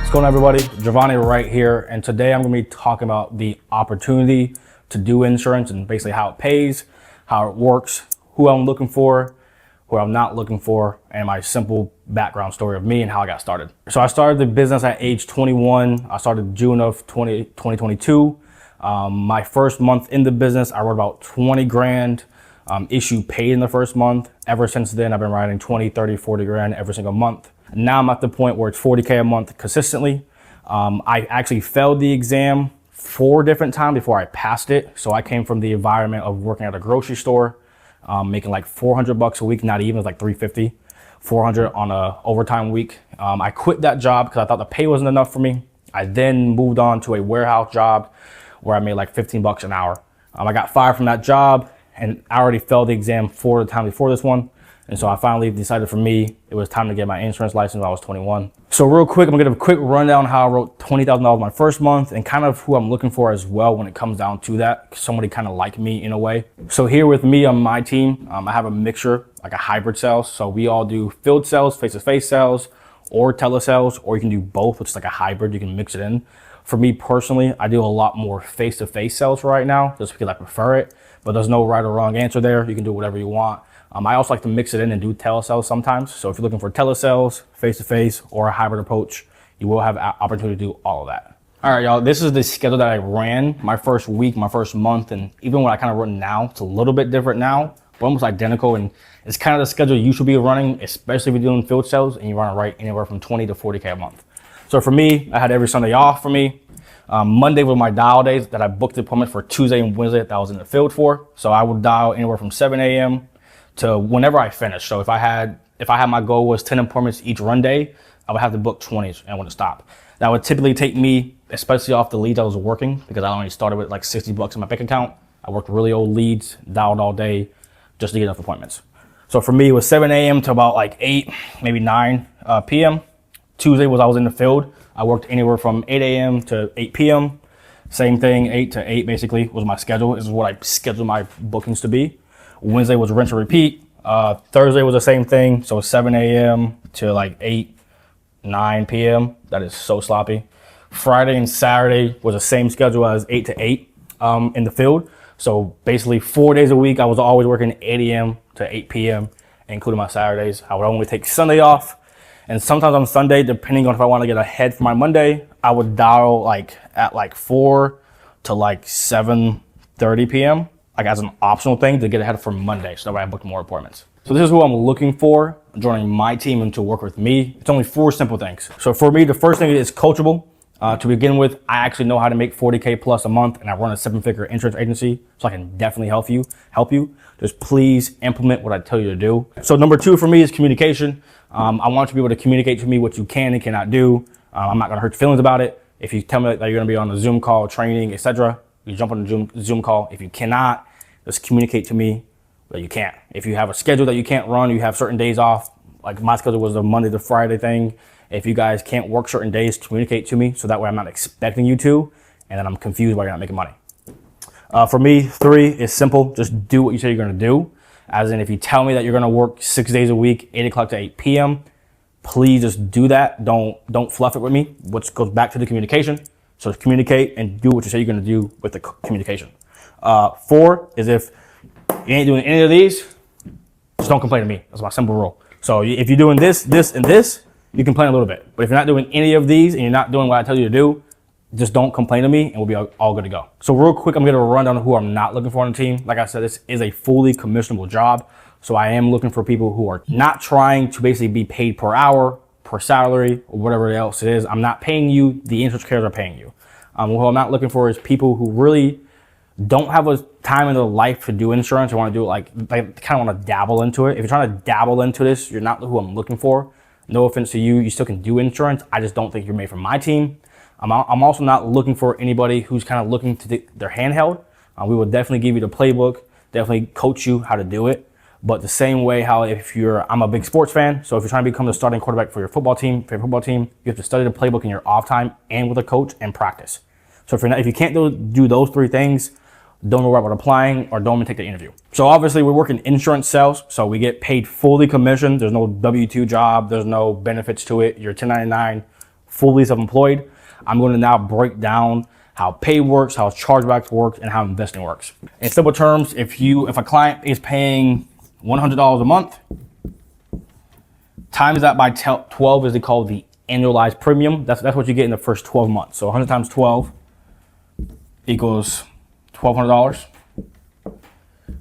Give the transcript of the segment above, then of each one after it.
What's going on, everybody? Giovanni right here, and today I'm going to be talking about the opportunity to do insurance and basically how it pays, how it works, who I'm looking for, who I'm not looking for, and my simple background story of me and how I got started. So I started the business at age 21. I started June of 2022. My first month in the business, I wrote about 20 grand issue paid in the first month. Ever since then, I've been writing 20, 30, 40 grand every single month. Now I'm at the point where it's 40K a month consistently. I actually failed the exam 4 different times before I passed it. So I came from the environment of working at a grocery store, making like $400 a week, not even, it was like $350, $400 on a overtime week. I quit that job because I thought the pay wasn't enough for me. I then moved on to a warehouse job where I made like $15 an hour. I got fired from that job, and I already failed the exam 4 times before this one. And so I finally decided for me, it was time to get my insurance license when I was 21. So real quick, I'm gonna give a quick rundown how I wrote $20,000 my first month and kind of who I'm looking for as well when it comes down to that. Somebody kind of like me in a way. So here with me on my team, I have a mixture, like a hybrid sales. So we all do field sales, face-to-face sales, or telesales, or you can do both, which is like a hybrid, you can mix it in. For me personally, I do a lot more face-to-face sales right now, just because I prefer it, but there's no right or wrong answer there. You can do whatever you want. I also like to mix it in and do telesales sometimes. So if you're looking for telesales, face-to-face, or a hybrid approach, you will have opportunity to do all of that. All right, y'all, this is the schedule that I ran my first week, my first month, and even what I kind of run now, it's a little bit different now, but almost identical. And it's kind of the schedule you should be running, especially if you're doing field sales and you want to write anywhere from 20 to 40K a month. So for me, I had every Sunday off for me. Monday were my dial days that I booked the appointment for Tuesday and Wednesday that I was in the field for. So I would dial anywhere from 7 a.m. to whenever I finish. So if I had my goal was 10 appointments each run day, I would have to book 20 and I wouldn't stop. That would typically take me, especially off the leads I was working, because I only started with like $60 in my bank account. I worked really old leads, dialed all day just to get enough appointments. So for me, it was 7 a.m. to about like 8, maybe 9 p.m. Tuesday was I was in the field. I worked anywhere from 8 a.m. to 8 p.m. Same thing, 8 to 8 basically was my schedule. This is what I scheduled my bookings to be. Wednesday was rinse and repeat. Thursday was the same thing. So 7 a.m. to like 8, 9 p.m. That is so sloppy. Friday and Saturday was the same schedule as 8 to 8 in the field. So basically 4 days a week, I was always working 8 a.m. to 8 p.m., including my Saturdays. I would only take Sunday off. And sometimes on Sunday, depending on if I want to get ahead for my Monday, I would dial like at like 4 to like 7:30 p.m. like as an optional thing to get ahead for Monday, so that way I booked more appointments. So this is who I'm looking for, joining my team and to work with me. It's only 4 simple things. So for me, the first thing is coachable. To begin with, I actually know how to make 40K plus a month, and I run a 7-figure insurance agency, so I can definitely help you. Just please implement what I tell you to do. So number 2 for me is communication. I want you to be able to communicate to me what you can and cannot do. I'm not gonna hurt your feelings about it. If you tell me that you're gonna be on a Zoom call, training, etc., you jump on a Zoom call. If you cannot, just communicate to me that you can't. If you have a schedule that you can't run, you have certain days off, like my schedule was a Monday to Friday thing. If you guys can't work certain days, communicate to me so that way I'm not expecting you to, and then I'm confused why you're not making money. For me, 3 is simple. Just do what you say you're gonna do. As in, if you tell me that you're gonna work 6 days a week, 8 o'clock to 8 p.m., please just do that. Don't fluff it with me, which goes back to the communication. So just communicate and do what you say you're gonna do with the communication. 4 is if you ain't doing any of these, just don't complain to me. That's my simple rule. So if you're doing this, this, and this, you complain a little bit. But if you're not doing any of these and you're not doing what I tell you to do, just don't complain to me and we'll be all good to go. So real quick, I'm gonna run down who I'm not looking for on the team. Like I said, this is a fully commissionable job. So I am looking for people who are not trying to basically be paid per hour, per salary, or whatever else it is. I'm not paying you, the insurance carriers are paying you. What I'm not looking for is people who really don't have a time in their life to do insurance or want to do it like kind of want to dabble into it. If you're trying to dabble into this, you're not who I'm looking for. No offense to you, you still can do insurance. I just don't think you're made for my team. I'm also not looking for anybody who's kind of looking to their handheld. We will definitely give you the playbook, definitely coach you how to do it. But the same way how I'm a big sports fan, so if you're trying to become the starting quarterback for your football team, you have to study the playbook in your off time and with a coach and practice. So if you can't do those 3 things, don't worry about applying or don't even take the interview. So obviously we're working insurance sales, so we get paid fully commission. There's no W-2 job, there's no benefits to it. You're 1099 fully self-employed, I'm going to now break down how pay works, how chargebacks work, and how investing works. In simple terms, if a client is paying $100 a month, times that by 12 is called the annualized premium. That's what you get in the first 12 months. So 100 times 12 equals $1,200.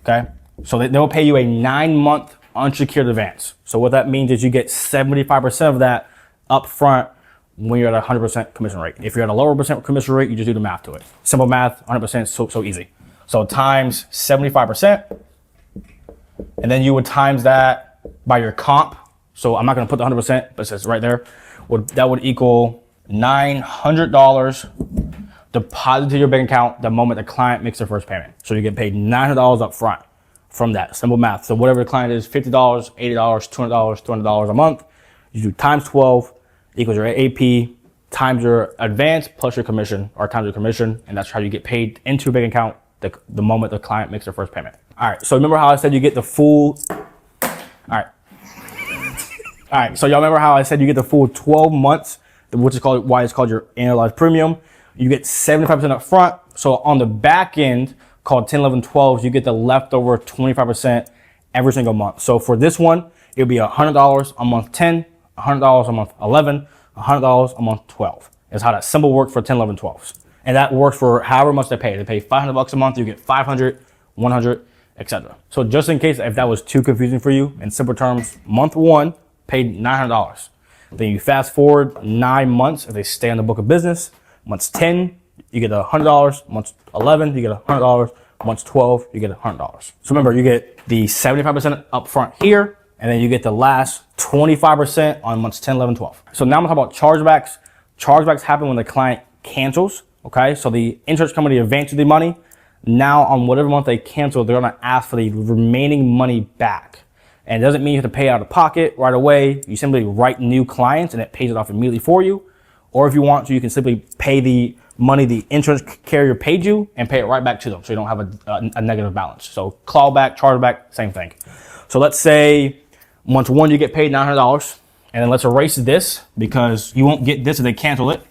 Okay, so they'll pay you a 9-month unsecured advance. So what that means is you get 75% of that up front when you're at a 100% commission rate. If you're at a lower percent commission rate, you just do the math to it. Simple math, 100%, so easy. So times 75%, and then you would times that by your comp. So I'm not going to put the 100%, but it says right there. That would equal $900 deposited to your bank account the moment the client makes their first payment. So you get paid $900 up front from that. Simple math. So whatever the client is, $50, $80, $200, $200 a month, you do times 12 equals your AP times your advance plus your commission, or times your commission, and that's how you get paid into your bank account the moment the client makes their first payment. All right, so remember how I said you get the full, all right, so y'all remember how I said you get the full 12 months, which is why it's called your annualized premium. You get 75% up front. So on the back end, called 10, 11, 12, you get the leftover 25% every single month. So for this one, it'll be $100 a month 10, $100 a month 11, $100 a month 12. Is how that simple works for 10, 11, 12s. And that works for however much they pay. They pay $500 a month, you get 500, 100, etc. So just in case if that was too confusing for you, in simple terms, month 1 paid $900. Then you fast forward 9 months if they stay on the book of business. Month 10, you get $100. Month 11, you get $100. Month 12, you get $100. So remember, you get the 75% up front here, and then you get the last 25% on months 10, 11, 12. So now I'm gonna talk about chargebacks. Chargebacks happen when the client cancels, okay? So the insurance company advances the money. Now on whatever month they cancel, they're gonna ask for the remaining money back. And it doesn't mean you have to pay out of pocket right away. You simply write new clients and it pays it off immediately for you. Or if you want to, you can simply pay the money the insurance carrier paid you and pay it right back to them so you don't have a negative balance. So clawback, chargeback, same thing. So let's say month 1 you get paid $900, and then let's erase this because you won't get this if they cancel it.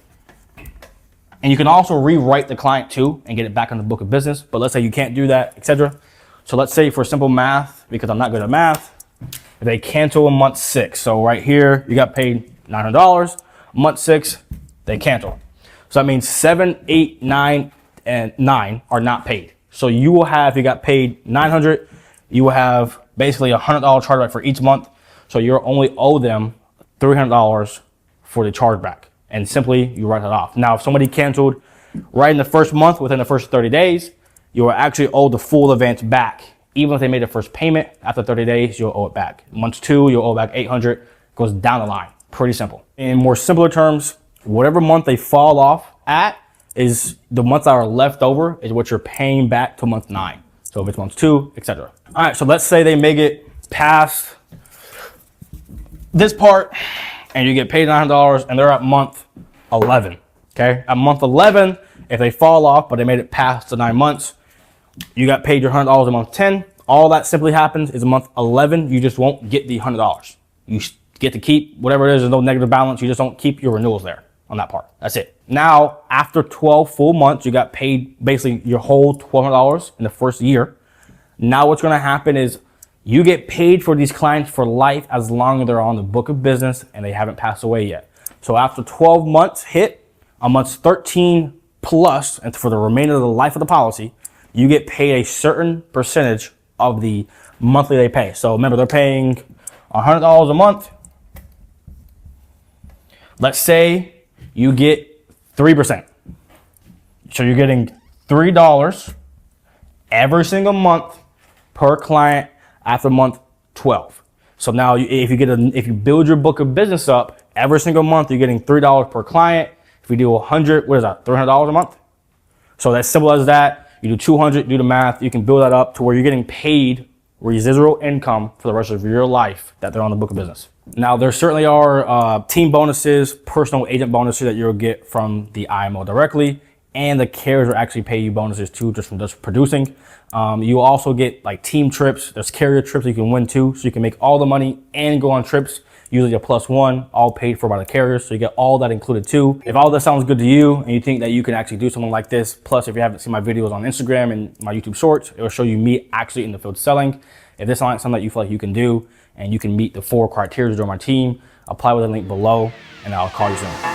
And you can also rewrite the client too and get it back on the book of business. But let's say you can't do that, etc. So let's say for simple math, because I'm not good at math, if they cancel in month 6. So right here, you got paid $900. Month 6, they cancel. So that means 7, 8, 9, and 9 are not paid. So you will have, if you got paid $900, you will have basically a $100 chargeback for each month. So you'll only owe them $300 for the chargeback. And simply, you write it off. Now, if somebody canceled right in the first month, within the first 30 days, you will actually owe the full advance back. Even if they made the first payment, after 30 days, you'll owe it back. Month 2, you'll owe back $800. It goes down the line. Pretty simple. In more simpler terms, whatever month they fall off at is the months that are left over is what you're paying back to month 9. So if it's month 2, etc. All right, so let's say they make it past this part and you get paid $900 and they're at month 11. Okay, at month 11, if they fall off but they made it past the 9 months, you got paid your $100 a month 10. All that simply happens is a month 11, you just won't get the $100. You get to keep whatever it is. There's no negative balance. You just don't keep your renewals there on that part. That's it. Now, after 12 full months, you got paid basically your whole $1,200 in the first year. Now what's going to happen is you get paid for these clients for life as long as they're on the book of business and they haven't passed away yet. So after 12 months hit, on months 13 plus, and for the remainder of the life of the policy, you get paid a certain percentage of the monthly they pay. So remember, they're paying $100 a month. Let's say you get 3%. So you're getting $3 every single month per client after month 12. So now if you build your book of business up, every single month you're getting $3 per client. If you do 100, what is that? $300 a month. So that's simple as that. You do 200, do the math. You can build that up to where you're getting paid residual income for the rest of your life that they're on the book of business. Now, there certainly are team bonuses, personal agent bonuses that you'll get from the IMO directly, and the carriers will actually pay you bonuses too, just from just producing. You also get like team trips. There's carrier trips you can win too, so you can make all the money and go on trips. usually a +1, all paid for by the carriers. So you get all that included too. If all this sounds good to you and you think that you can actually do something like this, plus if you haven't seen my videos on Instagram and my YouTube shorts, it will show you me actually in the field selling. If this sounds like something that you feel like you can do and you can meet the 4 criteria to join my team, apply with the link below and I'll call you soon.